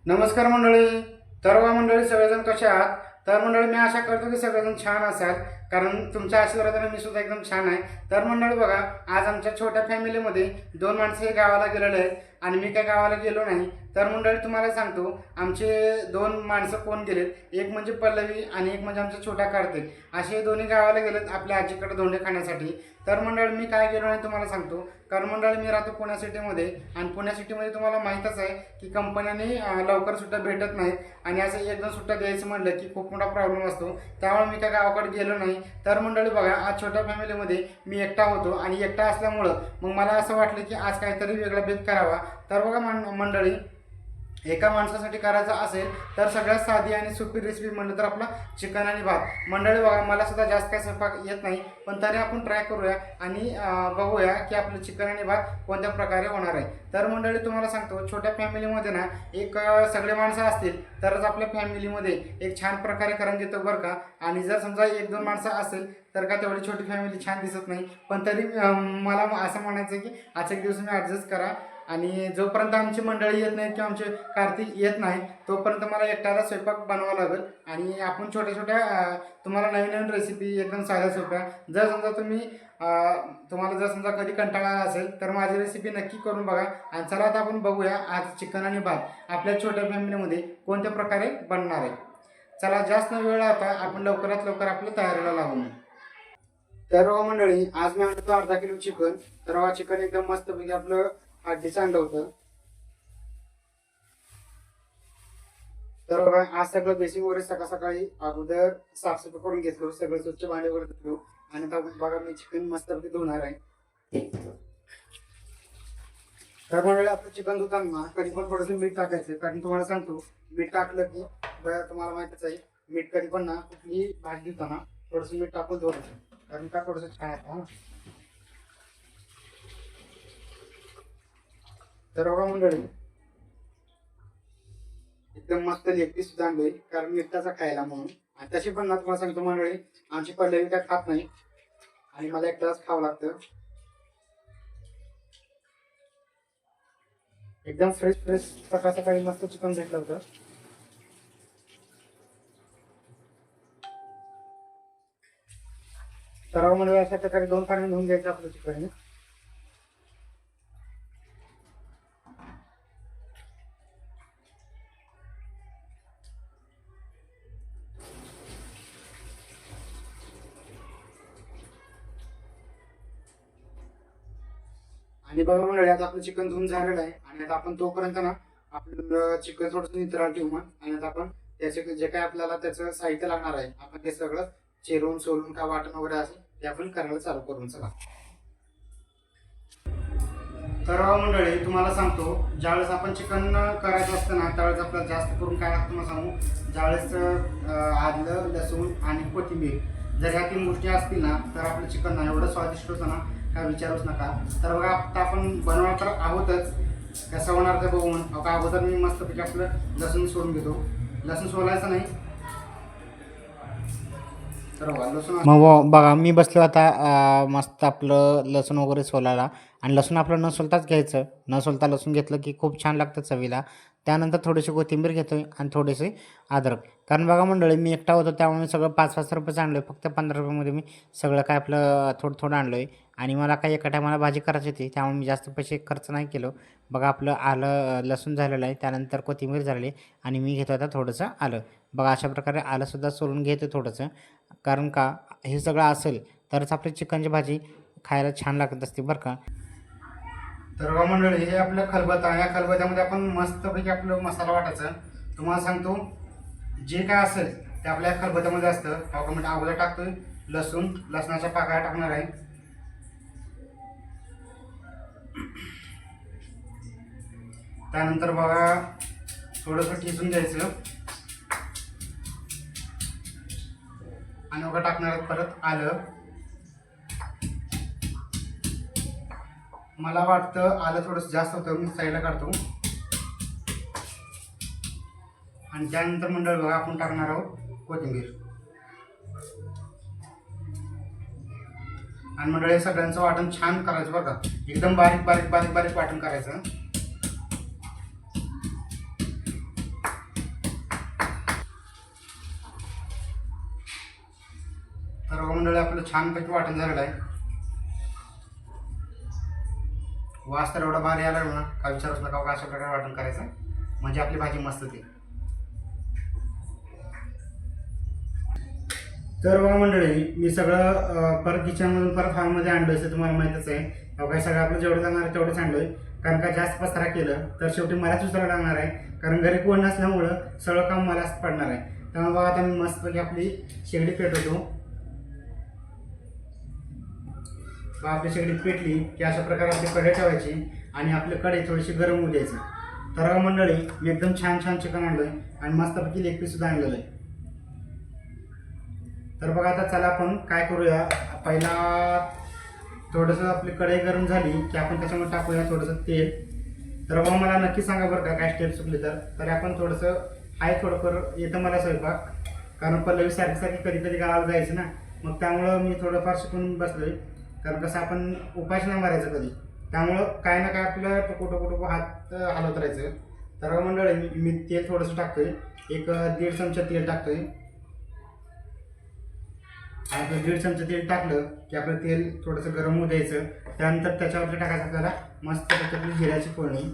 नमस्कार मंडळी. तर मंडळी सगळेजण कसे आहात? तर मंडळी मी आशा करतो की सगळेजण छान असाल, कारण तुमच्या आशीर्वादाने मी सुद्धा एकदम छान आहे. तर मंडळी बघा, आज आमच्या छोट्या फॅमिलीमध्ये 2 माणसं हे गावाला गेलेले आहेत आणि मी काही गावाला गेलो नाही. तर मंडळी तुम्हाला सांगतो, आमचे 2 माणसं कोण गेलेत, एक म्हणजे पल्लवी आणि एक म्हणजे आमचा छोटा कार्तिक. असे दोन्ही गावाला गेलेत आपल्या आजीकडे धोंडे खाण्यासाठी. तर मंडळी मी काय गेलो नाही तुम्हाला सांगतो, कारण मंडळी मी राहतो पुणे सिटीमध्ये आणि पुणे सिटीमध्ये तुम्हाला माहीतच आहे की कंपन्यांनी लवकर सुट्ट्या भेटत नाहीत आणि असं एकदम सुट्ट्या द्यायचं म्हणलं की खूप मोठा प्रॉब्लेम असतो. त्यामुळे मी काय गावाकडे गेलो नाही. तर मंडळी बघा, आज छोट्या फॅमिलीमध्ये मी एकटा होतो आणि एकटा असल्यामुळं मग मला असं वाटलं की आज काहीतरी वेगळा बेत करावा. तर बघा मंडळी, एका माणसासाठी करायचं असेल तर सगळ्यात साधी आणि सोपी रेसिपी म्हणलं तर आपला चिकन आणि भात. मंडळी बघा, मला सुद्धा जास्त काही स्वयंपाक येत नाही, पण तरी आपण ट्राय करूया आणि बघूया की आपलं चिकन आणि भात कोणत्या प्रकारे होणार आहे. तर मंडळी तुम्हाला सांगतो, छोट्या फॅमिलीमध्ये ना एक सगळे माणसं असतील तरच आपल्या फॅमिलीमध्ये एक छान प्रकारे करून देतो बरं का. आणि जर समजा 1-2 माणसं असेल तर का तेवढी छोटी फॅमिली छान दिसत नाही. पण तरी मला असं म्हणायचं की आज एक दिवस मी ॲडजस्ट करा आणि जोपर्यंत आमची मंडळी येत नाहीत किंवा आमचे कार्तिक येत नाही तोपर्यंत मला एकट्याला स्वयंपाक बनवावा लागेल. आणि आपण छोट्या छोट्या तुम्हाला नवीन नवीन रेसिपी एकदम साध्या सोप्या, जर समजा तुम्हाला जर समजा कधी कंटाळा असेल तर माझी रेसिपी नक्की करून बघा. आणि चला आता आपण बघूया आज चिकन आणि भात आपल्या छोट्या फॅमिलीमध्ये कोणत्या प्रकारे बनणार आहे. चला जास्त न वेळ आता आपण लवकरात लवकर आपल्या तयारीला लागू. तर मंडळी, आज मी आणतो अर्धा किलो चिकन. तर चिकन एकदम मस्तपैकी आपलं हड्डीचं आणलं होतं. तर बघा, आज सगळं बेसिंग वगैरे सकाळ सकाळी अगोदर साफसफाई करून घेतलो, सगळं स्वच्छ भांडे वगैरे धुतलो. आणि आता बघा मी चिकन मस्तपैकी धुणार आहे. तर मंडळी, आपलं चिकन धुताना कधी पण थोडंसं मीठ टाकायचं, कारण तुम्हाला सांगतो मीठ टाकलं की बघा तुम्हाला माहितीच आहे, मीठ कधी पण ना कुठली भाजी धुताना थोडंसं मीठ टाकून धुवायचं, कारण का थोडंसं छान आहे. तर बघा मंडळी, एकदम मस्त लेग सुद्धा आणलोय, कारण एकटाचा खायला म्हणून. आणि तशी पण ना तुम्हाला सांगतो मंडळी, आमची पल्लवी काय खात नाही आणि मला एकटाच खावं लागतं. एकदम फ्रेश फ्रेश सकाळ सकाळी मस्त चिकन भेटलं होतं. तर मंडळी, अशा प्रकारे 2 पाणी धुवून घ्यायचं आपलं चिकन. आणि बघा मंडळी, आता आपलं चिकन धुवून झालेलं आहे आणि आता आपण तोपर्यंत ना आपलं चिकन थोडंसं नितळायला ठेवू. आणि आता आपण त्याचे जे काय आपल्याला त्याचं साहित्य लागणार आहे आपण ते सगळं चिरून सोलून का वाटण वगैरे असेल ते आपण करायला चालू करून. चला तर मंडळी, तुम्हाला सांगतो, ज्यावेळेस आपण चिकन करायचं असतं ना त्यावेळेस आपल्याला जास्त करून काय लागतं मला सांगू, ज्यावेळेस आलं लसूण आणि कोथिंबीर जर ह्या 3 गोष्टी असतील ना तर आपलं चिकन ना एवढं स्वादिष्ट होतं ना, काय विचारूच नका. तर बघा, आता आपण बनवणार तर आहोतच, कसं होणार तर बघून. बघा, अगोदर मी मस्तपैकी आपलं लसूण सोलून घेतो. लसूण सोलायचं नाही. तर मग बघा, मी बसलो आता मस्त आपलं लसूण वगैरे सोलायला. आणि लसूण आपलं न सोलताच घ्यायचं, न सोलता लसूण घेतलं की खूप छान लागतं चवीला. त्यानंतर थोडीशी कोथिंबीर घेतो आणि थोडेसे अद्रक. कारण बघा मंडळी, मी एकटा होतो त्यामुळे मी सगळं 5-5 रुपयेचं आणलं आहे. फक्त 15 रुपयामध्ये मी सगळं काय आपलं थोडं थोडं आणलं आहे. आणि मला काही एका टायमाला भाजी करायची होती त्यामुळे मी जास्त पैसे खर्च नाही केलं. बघा, आपलं आलं लसूण झालेलं आहे, त्यानंतर कोथिंबीर झालेली आणि मी घेतो आता थोडंसं आलं. बघा, अशा प्रकारे आलंसुद्धा सोलून घेतो थोडंसं, कारण का हे सगळं असेल तरच आपली चिकनची भाजी खायला छान लागत असते बरं का. तर बघा मंडळी, हे आपलं खलबत्ता आहे. या खलबत्त्यामध्ये आपण मस्तपैकी आपलं मसाला वाटायचं. तुम्हाला सांगतो, जे काय असेल ते आपल्या खलबत्त्यामध्ये असतं. म्हणजे अगोदर टाकतोय लसूण, लसणाच्या पाकळ्या टाकणार आहे. त्यानंतर बघा थोडंसं ठेचून घ्यायचं आणि बघा टाकणार परत आलं. मला वाटतं आलं थोडंसं जास्त होतं, मी साईडला काढतो. आणि त्यानंतर मंडळ बघा आपण टाकणार आहोत कोथिंबीर. आणि मंडळी, सगळ्यांचं वाटण छान करायचं बघा, एकदम बारीक बारीक बारीक बारीक वाटण करायचं. मंडळी आपलं छानपैकी वाटण झालेलं आहे. वास तर एवढा भारी आला ना, का विचारूच नका का अशा प्रकारे वाटण करायचं म्हणजे आपली भाजी मस्त होते. तर बघा मंडळी, मी सगळं परत किचनमधून परत हॉलमध्ये आणलं असं तुम्हाला माहीतच आहे. काही सगळं आपलं जेवढं जाणार आहे तेवढंच आणलं आहे, कारण का जास्त पसारा केलं तर शेवटी मलाच उचलावं लागणार आहे, कारण घरी कोण नसल्यामुळं सगळं काम मलाच पडणार आहे. त्यामुळे बघा आता मी मस्तपैकी आपली शेगडी पेटवतो. बघा आपली शेगडी पेटली की अशा प्रकारे आपली कढई ठेवायची आणि आपली कढई थोडीशी गरम होऊ द्यायची. तर मंडळी, मी एकदम छान छान चिकन आणलं आहे आणि मस्तपैकी लेग पीस सुद्धा आणलेलं आहे. तर बघा आता चला आपण काय करूया, पहिला थोडंसं आपली कढई गरम झाली की आपण त्याच्यामध्ये टाकूया थोडंसं तेल. तर बघा मला नक्की सांगा बरं का काय स्टेप चुकली तर आपण थोडंसं थोडंफार येतं मला स्वयंपाक, कारण पल्लवी सारखी कधी कधी गावाला जायचं ना, मग त्यामुळं मी थोडंफार शिकून बसलो आहे. कारण कसं आपण उपाशी नाही मारायचं कधी, त्यामुळं काय ना काय आपलं टोको हात हलवत राहायचं. तर मंडळी, मी तेल थोडंसं टाकतोय, एक 1.5 चमचा तेल टाकतोय. आणि 1.5 चमचा तेल टाकलं की आपलं तेल थोडंसं गरम होऊ द्यायचं. त्यानंतर त्याच्यावरती टाकायचं आपल्याला मस्त त्याच्यातली जिऱ्याची फोडणी.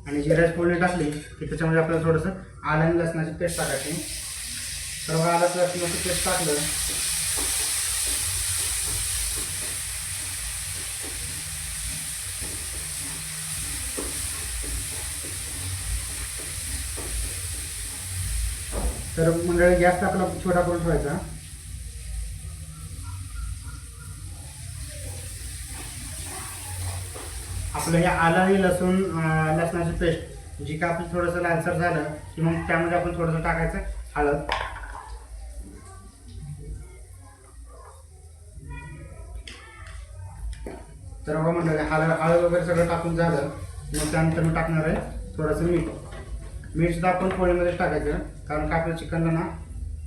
आणि जिऱ्याची फोडणी टाकली की त्याच्यामध्ये आपल्याला थोडंसं आलं आणि लसणाची पेस्ट टाकायची. तर बघा आलं लसणाची पेस्ट टाकलं तर मंडळी गॅस आपला छोटा करून ठेवायचा. आपलं हे आलं आणि लसणाची पेस्ट जी का आपली थोडंसं लालसर झालं की मग त्यामध्ये आपण थोडंसं टाकायचं हळद. तर बघा मंडळी, हळद वगैरे सगळं टाकून झालं मग त्यानंतर मी टाकणार आहे थोडंसं मीठ सुद्धा आपण पोळीमध्येच टाकायचं, कारण का आपल्या चिकनला ना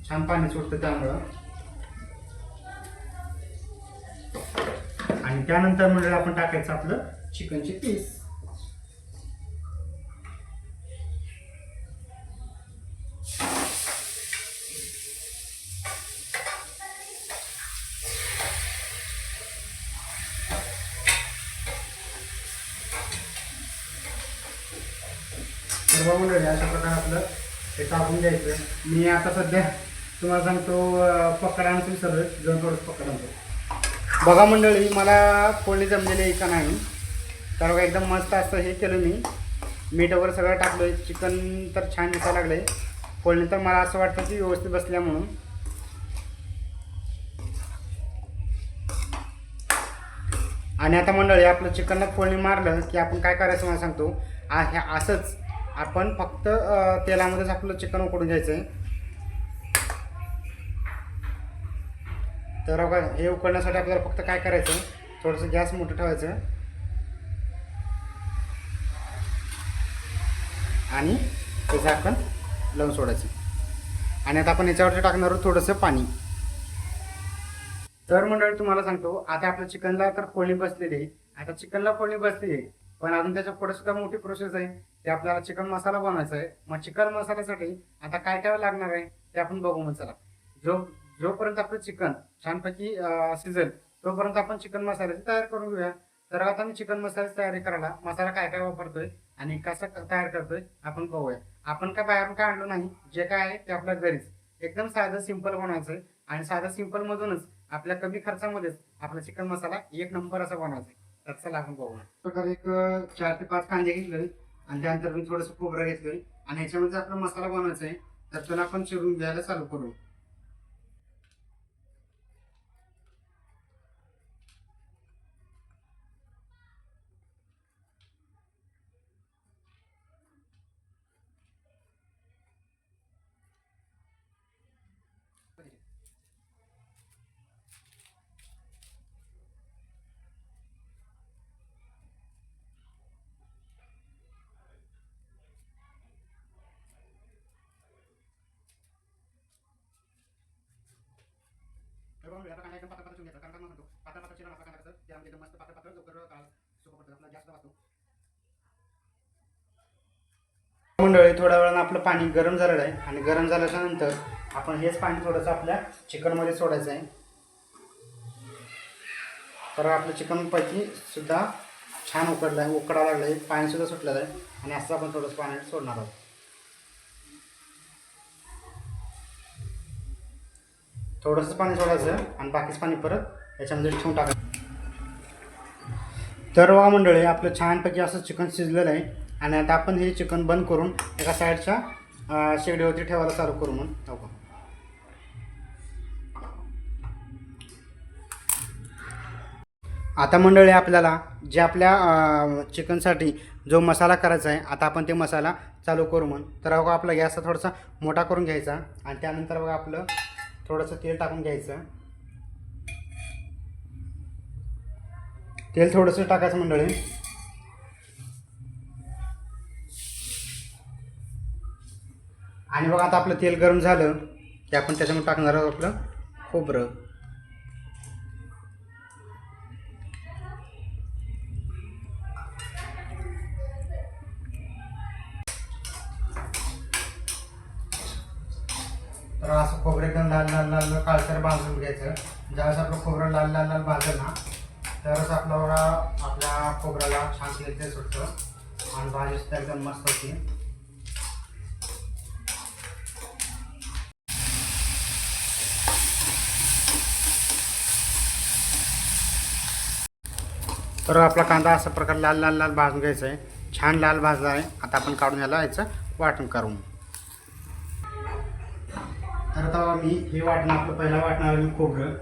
छान पाणी सुटतं त्यामुळं. आणि त्यानंतर म्हणजे आपण टाकायचं आपलं चिकनचे पीस. सर्व मंडळी अशा प्रकारे आपलं हे टाकून द्यायचं. मी आता सध्या तुम्हाला सांगतो पकडांचं विसरलोय, दोन थोडंसं पकडांचं. बघा मंडळी, मला फोडणी जमलेली आहे का नाही. तर बघा एकदम मस्त असं हे केलं मी, मीठ वगैरे सगळं टाकलं आहे. चिकन तर छान दिसायला लागलं आहे. फोडणी तर मला असं वाटतं की व्यवस्थित बसल्या म्हणून. आणि आता मंडळी, आपलं चिकनला फोडणी मारलं की आपण काय करायचं मला सांगतो. हे असंच आपण फक्त तेलामध्येच आपलं चिकन उकडून घ्यायचं आहे. तर बघा, हे उकडण्यासाठी आपल्याला फक्त काय करायचं, थोडंसं गॅस मोठं ठेवायचं आणि ते झाकण लावून सोडायचं. आणि आता आपण याच्यावरती टाकणार आहोत थोडंसं पाणी. तर मंडळी तुम्हाला सांगतो, आता आपल्या चिकनला तर फोडणी बसलेली आहे. आता चिकनला फोडणी बसली आहे, पण अजून त्याच्या पुढे सुद्धा मोठी प्रोसेस आहे. ते आपल्याला चिकन मसाला बनवायचा आहे. मग चिकन मसाल्यासाठी आता काय काय लागणार आहे ते आपण बघू. मग चला, जोपर्यंत आपलं चिकन छानपैकी शिजेल तोपर्यंत आपण चिकन मसाल्याची तयारी करून घेऊया. तर आता मी चिकन मसाल्याची तयारी करायला मसाला काय काय वापरतोय आणि कसा तयार करतोय आपण बघूया. आपण काय बाहेरून काय आणलो नाही, जे काय आहे ते आपल्या घरीच एकदम साधं सिंपल बनवायचं आहे. आणि साधं सिंपल मधूनच आपल्या कमी खर्चामध्येच आपला चिकन मसाला एक नंबर असा बनवायचा आहे. तर चला आपण बघूया. प्रकारे एक 4 ते 5 कांदे घेतले आणि त्यानंतर मी थोडंसं खोबरं घेतलंय आणि ह्याच्यामध्ये आपला मसाला बनवायचा आहे. तर त्याला आपण चिरून घ्यायला चालू करू. तर बघा, आता कांदा एकदम पातळ चिरून घ्यायचा. कारण म्हणतो पातळ चिरून आपला कांदा कसं त्यामध्ये एकदम मस्त पातळ लवकर सुकं पडतं, आपला जास्त वाचतो. मंडळी थोड्या वेळानं आपलं पाणी गरम झालेलं आहे आणि गरम झाल्याच्यानंतर आपण हेच पाणी थोडंसं आपल्या चिकनमध्ये सोडायचं आहे. तर आपलं चिकनपैकी सुद्धा छान उकडलं आहे, उकडा लागलं आहे, पाणीसुद्धा सुटलेलं आहे आणि असं आपण थोडंसं पाणी सोडणार आहोत. थोडंसं पाणी सोडायचं आणि बाकीचं पाणी परत याच्यामध्ये ठेवून टाकायचं. तर बघा मंडळी आपलं छानपैकी असं चिकन शिजलेलं आहे आणि आता आपण हे चिकन बंद करून एका साईडच्या शेगडीवरती ठेवायला चालू करू. मग हो, आता मंडळी आपल्याला जे आपल्या चिकनसाठी जो मसाला करायचा आहे आता आपण ते मसाला चालू करू. तर बघा आपला गॅस थोडासा मोठा करून घ्यायचा आणि त्यानंतर बघा आपलं थोडंसं तेल टाकून घ्यायचं. तेल थोडंसं टाकायचं मंडळी आणि बघा आता आपलं तेल गरम झालं की आपण त्याच्यामध्ये टाकणार आहोत आपलं खोबरं. तर असं खोबरं एकदम लाल लाल लाल काळसर भाजून घ्यायचं. ज्यावेळेस आपलं खोबरं लाल लाल लाल भाजलं ना तरच आपला बघा आपल्या खोबऱ्याला छान तेल सुटतं आणि भाजी सुद्धा एकदम मस्त होती. तर आपला कांदा अशा प्रकारे लाल लाल लाल भाजून घ्यायचा आहे. छान लाल भाजला आहे. आता आपण काढून याचं वाटण करून. तर आता मी हे वाटण आपलं पहिला वाटणार मी खोबरं.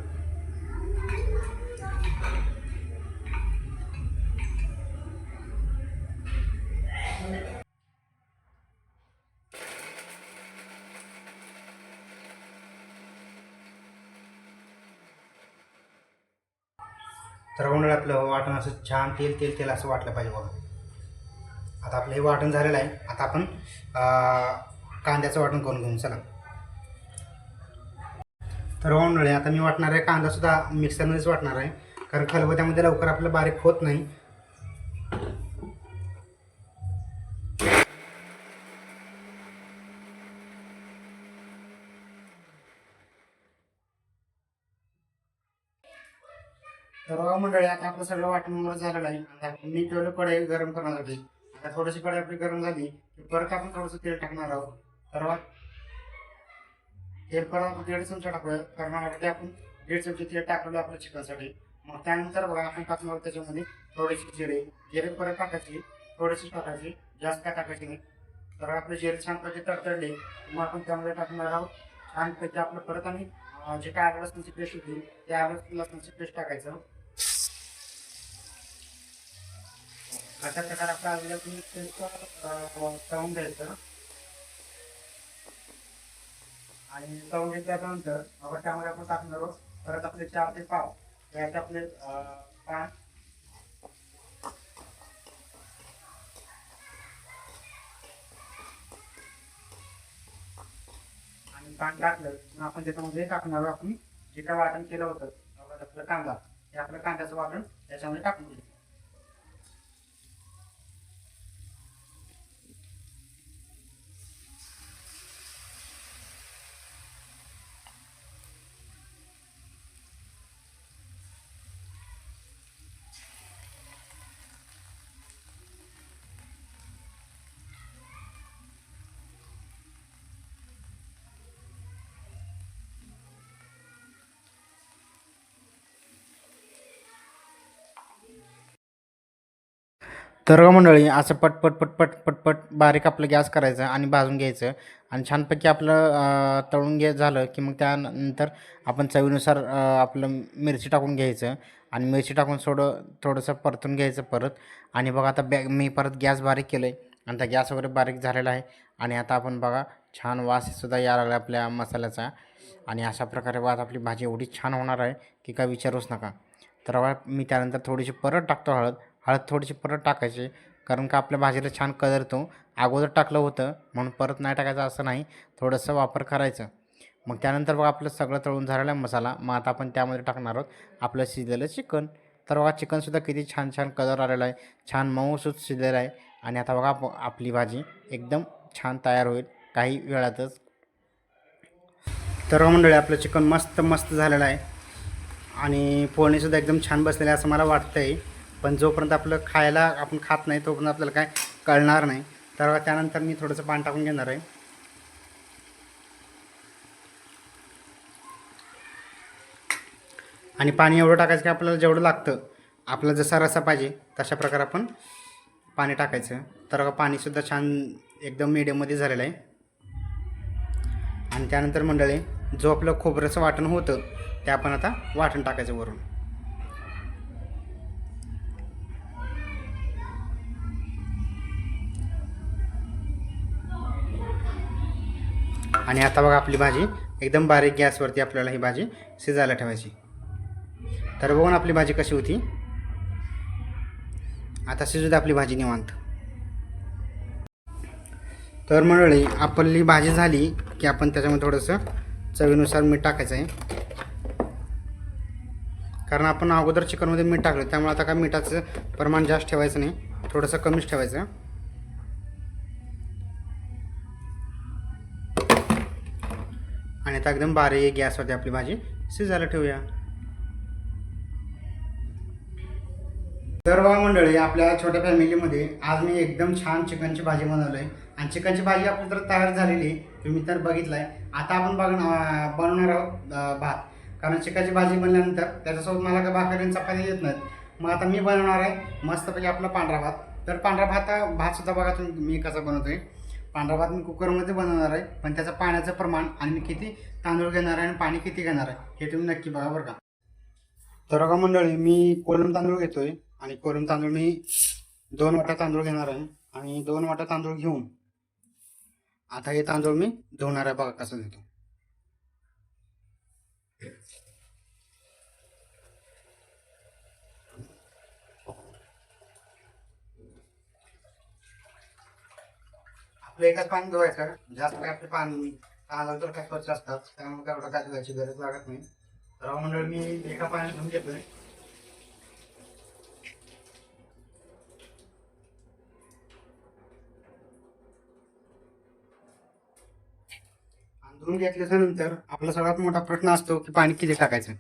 तर उन्हाळ्यात आपलं वाटण असं छान तेल तेल तेल असं वाटलं पाहिजे बघा. आता आपलं हे वाटण झालेलं आहे. आता आपण कांद्याचं वाटण करून घेऊन चला. तर उन्हाळे आता मी वाटणार आहे कांदासुद्धा मिक्सरमध्येच वाटणार आहे कारण खलबत्त्यामध्ये लवकर आपलं बारीक होत नाही. तर मंडळी आता आपलं सगळं वाटण झालेलं आहे. आता मी ठेवलं कढई गरम करण्यासाठी. आता थोडीशी कढई आपली गरम झाली की परत आपण थोडंसं तेल टाकणार आहोत. तर तेल परत 1.5 चमचा टाकूया कारण आपण 1.5 चमचे तेल टाकलेलं आपल्या चिकनसाठी. मग त्यानंतर बघा आपण टाकणार त्याच्यामध्ये थोडीशी जिरे परत टाकायची, थोडीशी टाकायची, जास्त काय टाकायची नाही. तर आपले जिरे छानपैकी तडतडले मग आपण त्यामध्ये टाकणार आहोत छानपैकी आपलं परत आणि जे काय आलं लसणाची पेस्ट होती त्या लसणाची पेस्ट टाकायचं. अशा प्रकारे आपल्या आलेलं पेस्ट तळून घ्यायचं आणि तळून घेतल्यानंतर त्यामध्ये आपण टाकणार आहोत परत आपले 4 ते 5 याचे आपले पान आणि पान टाकलं आपण त्याच्यामध्ये टाकणार आपण जे काय वाटण केलं होतं आपलं कांदा हे आपलं कांद्याचं वाटण त्याच्यामध्ये टाकून द्यायचं. तर मंडळी असं पटपट पटपट पटपट बारीक आपलं गॅस करायचं आणि भाजून घ्यायचं आणि छानपैकी आपलं तळून झालं की मग त्यानंतर आपण चवीनुसार आपलं मिरची टाकून घ्यायचं आणि मिरची टाकून थोडंसं परतून घ्यायचं परत. आणि बघा आता मी परत गॅस बारीक केलं आहे आणि त्या गॅस वगैरे बारीक झालेला आहे आणि आता आपण बघा छान वाससुद्धा यायला लागला आपल्या मसाल्याचा आणि अशा प्रकारे वास आपली भाजी एवढी छान होणार आहे की काय विचारूच नका. तर बघा मी त्यानंतर थोडीशी परत टाकतो हळद थोडीशी परत टाकायची कारण का आपल्या भाजीला छान कलर येतो. अगोदर टाकलं होतं म्हणून परत नाही टाकायचं असं नाही, थोडंसं वापर करायचं. मग त्यानंतर बघा आपलं सगळं तळून झालेलं आहे मसाला. मग आता आपण त्यामध्ये टाकणार आहोत आपलं शिजलेलं चिकन. तर बघा चिकनसुद्धा किती छान छान कलर आलेला आहे, छान मऊसूत शिजलेलं आहे आणि आता बघा आपली भाजी एकदम छान तयार होईल काही वेळातच. तर मंडळी आपलं चिकन मस्त मस्त झालेलं आहे आणि फोडणीसुद्धा एकदम छान बसलेली आहे असं मला वाटतं आहे. पण जोपर्यंत आपलं खायला आपण खात नाही तोपर्यंत आपल्याला काय कळणार नाही. तर त्यानंतर मी थोडंसं पाणी टाकून घेणार आहे. आणि पाणी एवढं टाकायचं की आपल्याला जेवढं लागतं, आपला जसा रसा पाहिजे तशा प्रकारे आपण पाणी टाकायचं. तर पाणीसुद्धा छान एकदम मीडियममध्ये झालेलं आहे. आणि त्यानंतर मंडळी जो आपलं खोबऱ्याचं वाटण होतं ते आपण आता वाटण टाकायचं वरून. आणि आता बघा आपली भाजी एकदम बारीक गॅसवरती आपल्याला ही भाजी शिजायला ठेवायची. तर बघून आपली भाजी कशी होती. आता शिजू दे आपली भाजी निवांत. तर मंडळी आपली भाजी झाली की आपण त्याच्यामध्ये थोडंसं चवीनुसार मीठ टाकायचं आहे. कारण आपण अगोदर चिकनमध्ये मीठ टाकलं त्यामुळे आता काय मिठाचं प्रमाण जास्त ठेवायचं नाही, थोडंसं कमीच ठेवायचं. आणि आता एकदम बारीक गॅसवरती आपली भाजी शिजायला ठेवूया. तर बघा मंडळी आपल्या छोट्या फॅमिलीमध्ये आज मी एकदम छान चिकनची भाजी बनवली आहे. आणि चिकनची भाजी आपली तर तयार झालेली आहे, तुम्ही तर बघितलं आहे. आता आपण बनवणार आहोत भात. कारण चिकनची भाजी बनल्यानंतर त्याच्यासोबत मला काय भाकरी चपाती येत नाहीत. मग आता मी बनवणार आहे मस्तपैकी आपला पांढरा भात. तर पांढरा भातसुद्धा बघा तुम्ही मी कसा बनवतो आहे. पांढरा भात मी कुकरमध्ये बनवणार आहे, पण त्याचं पाण्याचं प्रमाण आणि मी किती तांदूळ घेणार आहे आणि पाणी किती घेणार आहे हे तुम्ही नक्की बघा बरं का. तर बघा मंडळी मी कोलम तांदूळ घेतो आहे आणि कोलम तांदूळ मी 2 वाटा तांदूळ घेणार आहे. आणि 2 वाटा तांदूळ घेऊन आता हे तांदूळ मी धुवणार आहे. बघा कसं देतो. आपलं एकाच पाणी धुवायचं, जास्त काय आपले पाणी तांदूळ तर काय स्वच्छ असतात त्यामुळे काय एवढं काय धुवायची गरज लागत नाही. तर मंडळी मी एका पाण्यात धुवून घेतोय. धुवून घेतल्यानंतर आपला सगळ्यात मोठा प्रश्न असतो की पाणी किती टाकायचं.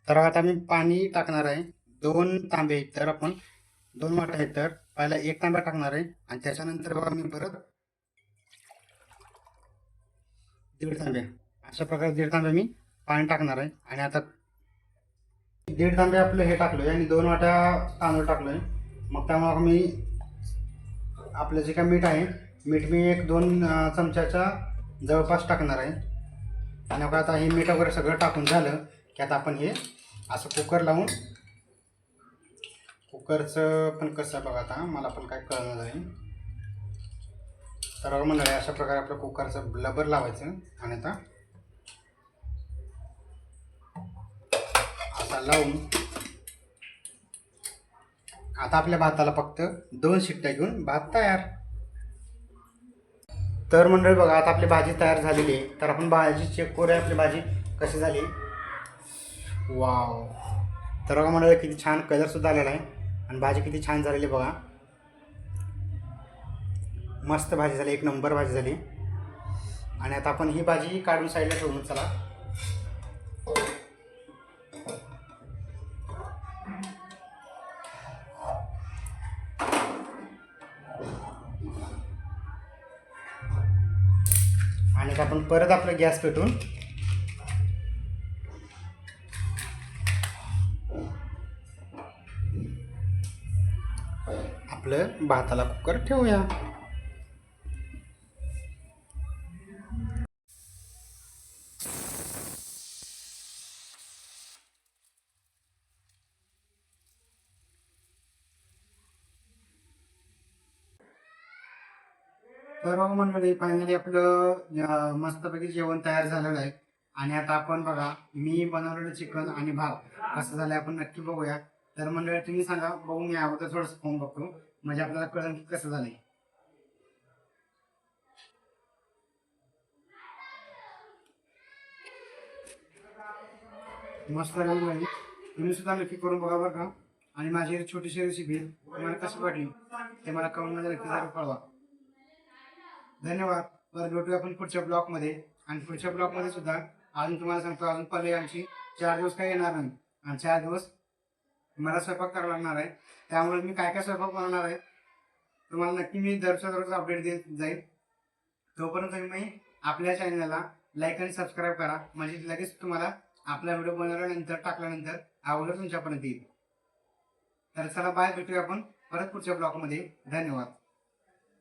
तर आता मी पाणी टाकणार आहे 2 तांबे. तर आपण 2 वाटा आहेत तर पहिला 1 तांबा टाकणार आहे आणि त्याच्यानंतर बघा मी परत 1.5 तांबे अशा प्रकारे 1.5 तांबे मी पाणी टाकणार आहे. आणि आता 1.5 तांबे आपलं हे टाकलोय आणि 2 वाटा तांदूळ टाकलोय. मग त्यामुळे मी आपलं जे काय मीठ आहे मीठ मी 1-2 चमच्याच्या जवळपास टाकणार आहे. आणि आता हे मीठ वगैरे सगळं टाकून झालं की आता आपण हे असं कुकर लावून, कुकरचं पण कसं बघा आता मला पण काय कळणार आहे. तर मंडळी अशा प्रकारे आपलं कुकरचं लबर लावायचं आणि आता असा लावून आता आपल्या भाताला फक्त 2 शिट्ट्या घेऊन भात तयार. तर मंडळी बघा आता आपली भाजी तयार झालेली आहे. तर आपण भाजी चेक करूया आपली भाजी कशी झाली. वाव. तर बघा मंडळी किती छान कलरसुद्धा आलेला आहे आणि भाजी किती छान झालेली बघा. मस्त भाजी झाली, 1 नंबर भाजी झाली. आणि आता आपण ही भाजी काढून साईडला ठेवून चला. आणि आपण परत आपलं गॅस पेटून आपलं भाताला कुकर ठेवूया. तर बघा मंडळी फायनली आपलं मस्तपैकी जेवण तयार झालेलं आहे. आणि आता आपण बघा मी बनवलेलं चिकन आणि भात कसं झालं आपण नक्की बघूया. तर मंडळी तुम्ही सांगा, बघू मी अगोदर थोडंसं खाऊन बघतो म्हणजे आपल्याला कळेल की कसं झालंय. मस्त झालं. तुम्ही सुद्धा नक्की करून बघा बरं का. आणि माझी छोटीशी रेसिपी तुम्हाला कशी वाटली ते मला कमेंटमध्ये नक्की जरूर कळवा. धन्यवाद. परत भेटूया आपण पुढच्या ब्लॉगमध्ये. आणि पुढच्या ब्लॉगमध्ये सुद्धा अजून तुम्हाला सांगतो, अजून पहिले आमची 4 दिवस काही येणार नाही आणि 4 दिवस मला स्वयंपाक करावा लागणार आहे. त्यामुळे मी काय काय स्वयंपाक बनवणार आहे तुम्हाला नक्की मी दरच्या दररोज अपडेट देत जाईल. तोपर्यंत तुम्ही आपल्या चॅनलला लाईक आणि सबस्क्राईब करा, म्हणजे लगेच तुम्हाला आपला व्हिडिओ बनवल्यानंतर टाकल्यानंतर अगोदर तुमच्यापर्यंत येईल. तर चला बाय, भेटूया आपण परत पुढच्या ब्लॉगमध्ये. धन्यवाद.